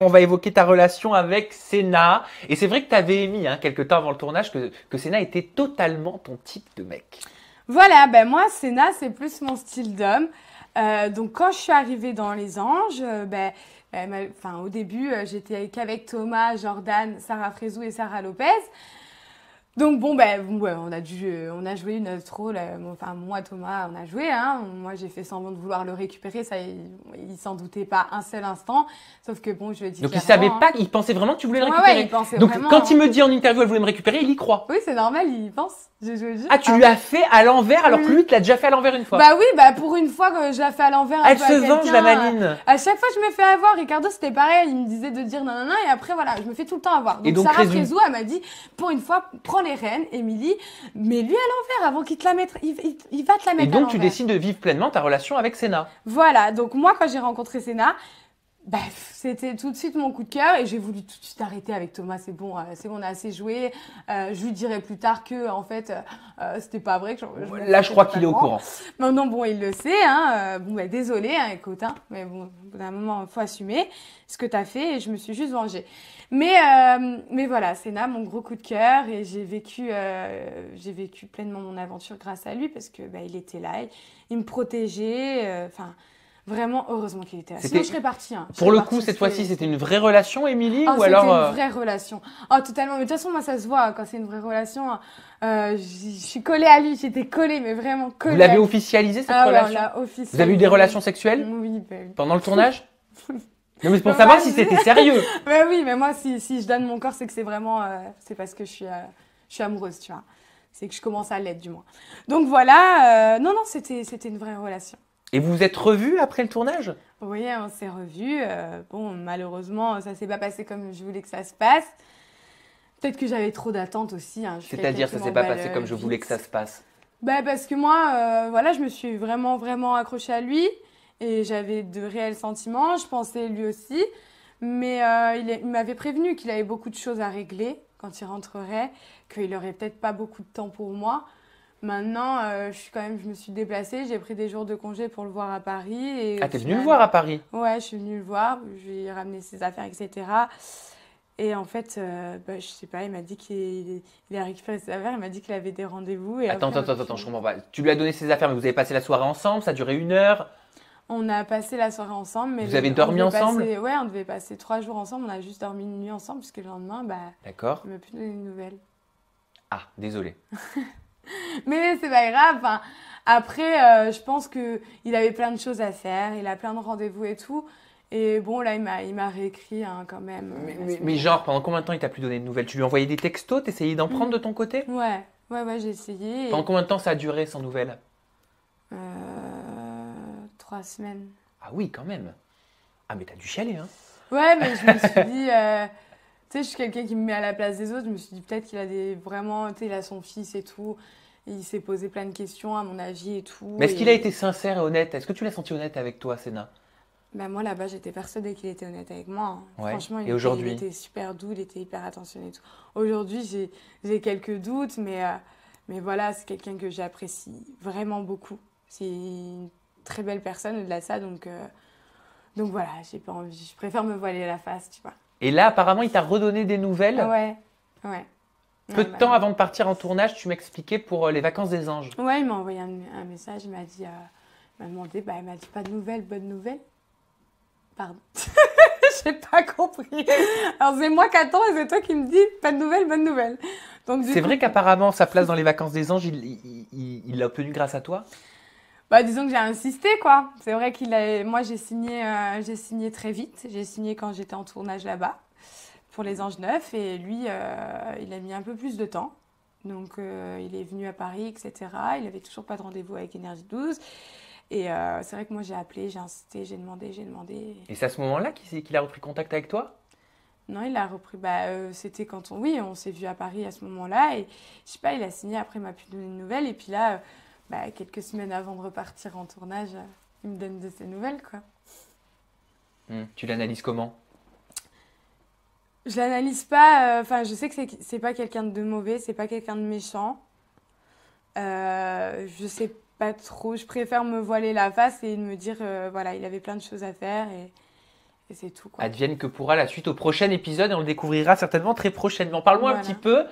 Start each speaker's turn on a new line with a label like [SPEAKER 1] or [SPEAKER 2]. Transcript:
[SPEAKER 1] On va évoquer ta relation avec Senna. Et c'est vrai que tu avais émis, quelques temps avant le tournage, que Senna était totalement ton type de mec.
[SPEAKER 2] Voilà, ben moi, Senna, c'est plus mon style d'homme. Donc, quand je suis arrivée dans Les Anges, au début, j'étais qu'avec Thomas, Jordan, Sarah Frézou et Sarah Lopez. Donc ouais, on a joué notre rôle. Enfin, moi, Thomas, on a joué. Moi, j'ai fait semblant de vouloir le récupérer. Ça, il s'en doutait pas un seul instant. Sauf que bon, je lui ai dit
[SPEAKER 1] Donc il
[SPEAKER 2] clairement.
[SPEAKER 1] savait pas, il pensait vraiment que tu voulais le
[SPEAKER 2] Ouais,
[SPEAKER 1] récupérer.
[SPEAKER 2] ouais, il pensait
[SPEAKER 1] Donc
[SPEAKER 2] vraiment.
[SPEAKER 1] quand il me dit en interview elle voulait me récupérer, il y croit.
[SPEAKER 2] Oui, c'est normal, il pense. Je le jure.
[SPEAKER 1] Ah, tu lui as fait à l'envers alors que
[SPEAKER 2] Oui.
[SPEAKER 1] lui, tu l'as déjà fait à l'envers une fois.
[SPEAKER 2] Bah oui, pour une fois que je la fais à l'envers.
[SPEAKER 1] Elle se venge, la maline.
[SPEAKER 2] À chaque fois, je me fais avoir. Ricardo, c'était pareil. Il me disait de dire non, non, non. Et après, voilà, je me fais tout le temps avoir. Donc, Sarah Frézou, elle m'a dit, pour une fois, prends les rênes, Émilie, mets-lui à l'envers avant qu'il te la mette. Il va te la mettre à l'envers.
[SPEAKER 1] Et donc, tu décides de vivre pleinement ta relation avec Senna.
[SPEAKER 2] Voilà. Donc, moi, quand j'ai rencontré Senna, c'était tout de suite mon coup de cœur et j'ai voulu tout de suite arrêter avec Thomas. C'est bon, on a assez joué. Je lui dirai plus tard que en fait, c'était pas vrai.
[SPEAKER 1] Là, je crois qu'il est au courant.
[SPEAKER 2] Non, bon, il le sait. Désolé, écoute, mais bon, au bout d'un moment, faut assumer ce que t'as fait et je me suis juste vengée. Mais voilà, Senna, mon gros coup de cœur et j'ai vécu pleinement mon aventure grâce à lui parce que il était là, il me protégeait. Vraiment, heureusement qu'il était là. Sinon, je serais partie.
[SPEAKER 1] Pour le coup, cette fois-ci, c'était une vraie relation, Émilie, ou alors
[SPEAKER 2] c'était une vraie relation. Oh, totalement. Mais de toute façon, moi, ça se voit quand c'est une vraie relation. Je suis collée à lui. J'étais collée, mais vraiment collée.
[SPEAKER 1] Vous l'avez officialisé, cette relation?
[SPEAKER 2] Ouais, on l'a officialisé.
[SPEAKER 1] Vous avez eu des relations sexuelles?
[SPEAKER 2] Oui.
[SPEAKER 1] Pendant le tournage? Non, mais c'est pour savoir si c'était sérieux.
[SPEAKER 2] Mais oui, mais moi, si je donne mon corps, c'est que c'est vraiment, c'est parce que je suis amoureuse, tu vois. C'est que je commence à l'être, du moins. Donc voilà, non, c'était une vraie relation.
[SPEAKER 1] Et vous vous êtes revus après le tournage?
[SPEAKER 2] Oui, on s'est revus. Bon, malheureusement, ça s'est pas passé comme je voulais que ça se passe. Peut-être que j'avais trop d'attentes aussi.
[SPEAKER 1] C'est-à-dire, ça s'est pas passé comme je voulais que ça se passe?
[SPEAKER 2] Parce que moi, voilà, je me suis vraiment, vraiment accrochée à lui. Et j'avais de réels sentiments. Je pensais lui aussi. Mais il m'avait prévenu qu'il avait beaucoup de choses à régler quand il rentrerait. Qu'il aurait peut-être pas beaucoup de temps pour moi. Maintenant, je me suis déplacée, j'ai pris des jours de congé pour le voir à Paris.
[SPEAKER 1] Ah, t'es venue le voir à Paris?
[SPEAKER 2] Ouais, je suis venue le voir, je lui ai ramené ses affaires, etc. Et en fait, je sais pas, il m'a dit qu'il a récupéré ses affaires, il m'a dit qu'il avait des rendez-vous.
[SPEAKER 1] Attends, je comprends pas. Tu lui as donné ses affaires, mais vous avez passé la soirée ensemble, ça a duré 1 heure?
[SPEAKER 2] On a passé la soirée ensemble. Mais
[SPEAKER 1] vous avez dormi ensemble?
[SPEAKER 2] Ouais, on devait passer 3 jours ensemble, on a juste dormi une nuit ensemble, puisque le lendemain,
[SPEAKER 1] d'accord.
[SPEAKER 2] Il m'a plus donné de nouvelles.
[SPEAKER 1] Ah, désolé.
[SPEAKER 2] Mais c'est pas grave. Enfin, après, je pense qu'il avait plein de choses à faire. Il a plein de rendez-vous et tout. Et bon, là, il m'a réécrit quand même.
[SPEAKER 1] Mais genre, pendant combien de temps il t'a plus donné de nouvelles? Tu lui envoyais des textos? T'essayais d'en prendre de ton côté?
[SPEAKER 2] Ouais, j'ai essayé.
[SPEAKER 1] Pendant combien de temps ça a duré sans nouvelles?
[SPEAKER 2] 3 semaines.
[SPEAKER 1] Ah oui, quand même. Ah, mais t'as dû chialer, hein?
[SPEAKER 2] Ouais, mais je me suis dit... tu sais, je suis quelqu'un qui me met à la place des autres. Je me suis dit peut-être qu'il a vraiment... Tu sais, il a son fils et tout. Et il s'est posé plein de questions, à mon avis, et tout.
[SPEAKER 1] Mais est-ce qu'il a été sincère et honnête? Est-ce que tu l'as senti honnête avec toi, Senna?
[SPEAKER 2] Moi, là-bas, j'étais persuadée qu'il était honnête avec moi.
[SPEAKER 1] Ouais.
[SPEAKER 2] Franchement,
[SPEAKER 1] et
[SPEAKER 2] il était super doux, il était hyper attentionné et tout. Aujourd'hui, j'ai quelques doutes, mais voilà, c'est quelqu'un que j'apprécie vraiment beaucoup. C'est une très belle personne au-delà de ça, donc voilà, j'ai pas envie. Je préfère me voiler la face, tu vois.
[SPEAKER 1] Et là, apparemment, il t'a redonné des nouvelles?
[SPEAKER 2] Ouais.
[SPEAKER 1] Peu de temps avant de partir en tournage, tu m'expliquais pour les vacances des anges.
[SPEAKER 2] Ouais, il m'a envoyé un message, il m'a demandé, il m'a dit pas de nouvelles, bonne nouvelle. Pardon. J'ai pas compris. Alors c'est moi qui attends et c'est toi qui me dis pas de nouvelles, bonne nouvelle. Donc
[SPEAKER 1] c'est vrai qu'apparemment sa place dans les vacances des anges, il l'a obtenue grâce à toi?
[SPEAKER 2] Disons que j'ai insisté, quoi. C'est vrai moi j'ai signé très vite. J'ai signé quand j'étais en tournage là-bas pour Les Anges 9 et lui, il a mis un peu plus de temps. Donc il est venu à Paris, etc. Il avait toujours pas de rendez-vous avec Énergie 12. Et c'est vrai que moi j'ai appelé, j'ai insisté, j'ai demandé.
[SPEAKER 1] Et c'est à ce moment-là qu'il a repris contact avec toi?
[SPEAKER 2] Non, il a repris, c'était quand on s'est vu à Paris à ce moment-là. Et je sais pas, il a signé, après il m'a pu donner une nouvelle. Et puis là, quelques semaines avant de repartir en tournage, il me donne de ses nouvelles, quoi.
[SPEAKER 1] Tu l'analyses comment?
[SPEAKER 2] Je l'analyse pas, je sais que c'est pas quelqu'un de mauvais, c'est pas quelqu'un de méchant. Je sais pas trop, je préfère me voiler la face et me dire, voilà, il avait plein de choses à faire et Et c'est tout, quoi.
[SPEAKER 1] Advienne que pourra la suite au prochain épisode et on le découvrira certainement très prochainement. Parle-moi un
[SPEAKER 2] Voilà.
[SPEAKER 1] petit peu